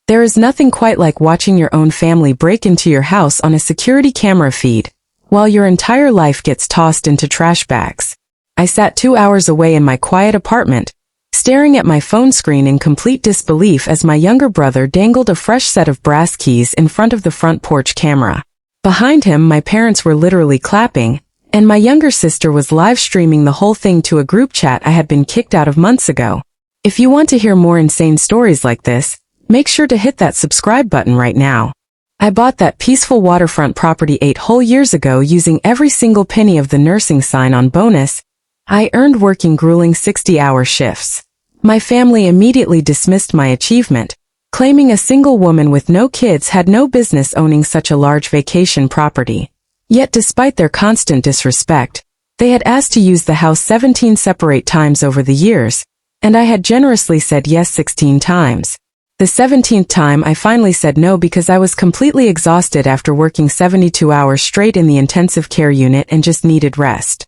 There is nothing quite like watching your own family break into your house on a security camera feed, while your entire life gets tossed into trash bags. I sat 2 hours away in my quiet apartment, staring at my phone screen in complete disbelief as my younger brother dangled a fresh set of brass keys in front of the front porch camera. Behind him, my parents were literally clapping, and my younger sister was live streaming the whole thing to a group chat I had been kicked out of months ago. If you want to hear more insane stories like this, make sure to hit that subscribe button right now. I bought that peaceful waterfront property 8 whole years ago using every single penny of the nursing sign on bonus I earned working grueling 60-hour shifts. My family immediately dismissed my achievement, claiming a single woman with no kids had no business owning such a large vacation property. Yet despite their constant disrespect, they had asked to use the house 17 separate times over the years, and I had generously said yes 16 times. The 17th time I finally said no because I was completely exhausted after working 72 hours straight in the intensive care unit and just needed rest.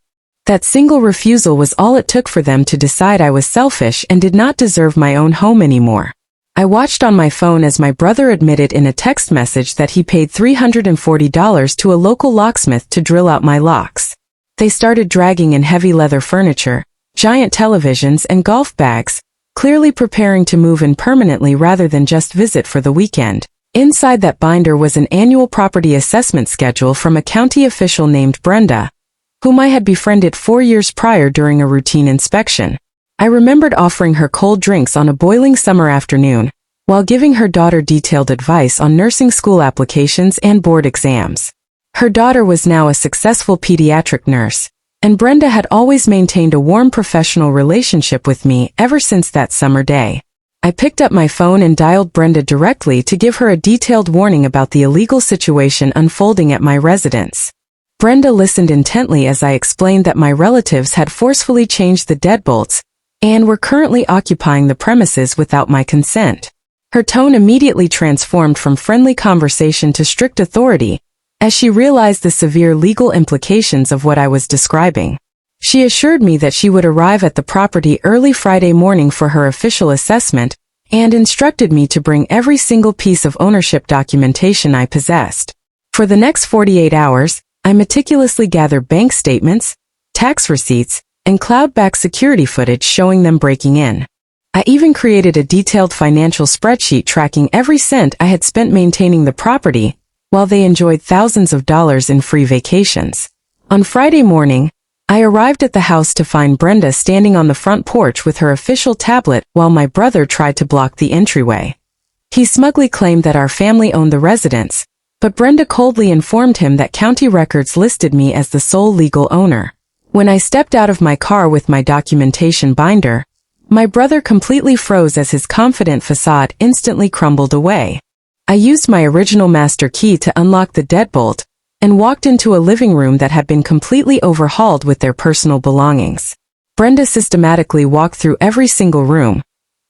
That single refusal was all it took for them to decide I was selfish and did not deserve my own home anymore. I watched on my phone as my brother admitted in a text message that he paid $340 to a local locksmith to drill out my locks. They started dragging in heavy leather furniture, giant televisions and golf bags, clearly preparing to move in permanently rather than just visit for the weekend. Inside that binder was an annual property assessment schedule from a county official named Brenda, whom I had befriended 4 years prior during a routine inspection. I remembered offering her cold drinks on a boiling summer afternoon, while giving her daughter detailed advice on nursing school applications and board exams. Her daughter was now a successful pediatric nurse, and Brenda had always maintained a warm professional relationship with me ever since that summer day. I picked up my phone and dialed Brenda directly to give her a detailed warning about the illegal situation unfolding at my residence. Brenda listened intently as I explained that my relatives had forcefully changed the deadbolts and were currently occupying the premises without my consent. Her tone immediately transformed from friendly conversation to strict authority, as she realized the severe legal implications of what I was describing. She assured me that she would arrive at the property early Friday morning for her official assessment, and instructed me to bring every single piece of ownership documentation I possessed. For the next 48 hours, I meticulously gathered bank statements, tax receipts, and cloud-backed security footage showing them breaking in. I even created a detailed financial spreadsheet tracking every cent I had spent maintaining the property, while they enjoyed thousands of dollars in free vacations. On Friday morning, I arrived at the house to find Brenda standing on the front porch with her official tablet while my brother tried to block the entryway. He smugly claimed that our family owned the residence, but Brenda coldly informed him that county records listed me as the sole legal owner. When I stepped out of my car with my documentation binder, my brother completely froze as his confident facade instantly crumbled away. I used my original master key to unlock the deadbolt and walked into a living room that had been completely overhauled with their personal belongings. Brenda systematically walked through every single room,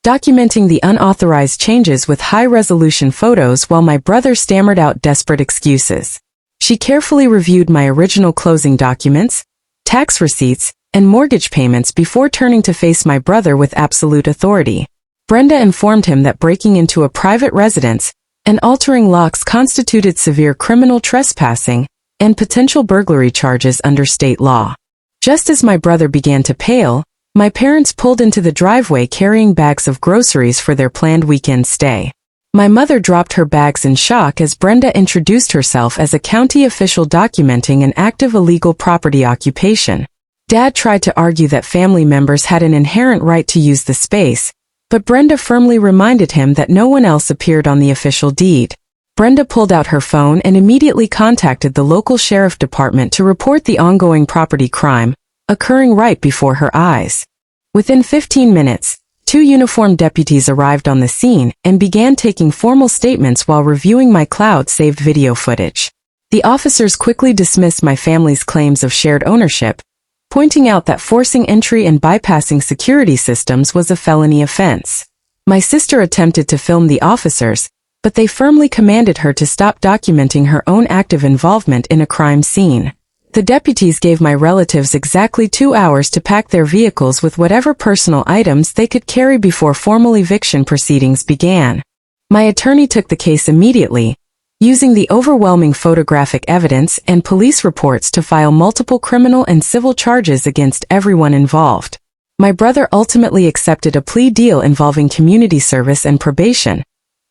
documenting the unauthorized changes with high-resolution photos while my brother stammered out desperate excuses. She carefully reviewed my original closing documents, tax receipts, and mortgage payments before turning to face my brother with absolute authority. Brenda informed him that breaking into a private residence and altering locks constituted severe criminal trespassing and potential burglary charges under state law. Just as my brother began to pale, my parents pulled into the driveway carrying bags of groceries for their planned weekend stay. My mother dropped her bags in shock as Brenda introduced herself as a county official documenting an active illegal property occupation. Dad tried to argue that family members had an inherent right to use the space, but Brenda firmly reminded him that no one else appeared on the official deed. Brenda pulled out her phone and immediately contacted the local sheriff department to report the ongoing property crime, occurring right before her eyes. Within 15 minutes, 2 uniformed deputies arrived on the scene and began taking formal statements while reviewing my cloud-saved video footage. The officers quickly dismissed my family's claims of shared ownership, pointing out that forcing entry and bypassing security systems was a felony offense. My sister attempted to film the officers, but they firmly commanded her to stop documenting her own active involvement in a crime scene. The deputies gave my relatives exactly 2 hours to pack their vehicles with whatever personal items they could carry before formal eviction proceedings began. My attorney took the case immediately, using the overwhelming photographic evidence and police reports to file multiple criminal and civil charges against everyone involved. My brother ultimately accepted a plea deal involving community service and probation,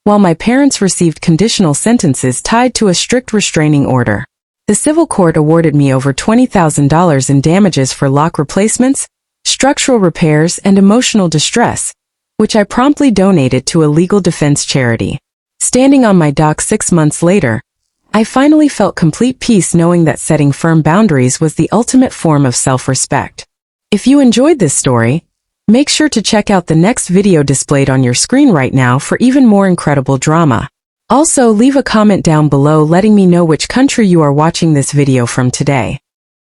while my parents received conditional sentences tied to a strict restraining order. The civil court awarded me over $20,000 in damages for lock replacements, structural repairs, and emotional distress, which I promptly donated to a legal defense charity. Standing on my dock 6 months later, I finally felt complete peace knowing that setting firm boundaries was the ultimate form of self-respect. If you enjoyed this story, make sure to check out the next video displayed on your screen right now for even more incredible drama. Also, leave a comment down below letting me know which country you are watching this video from today.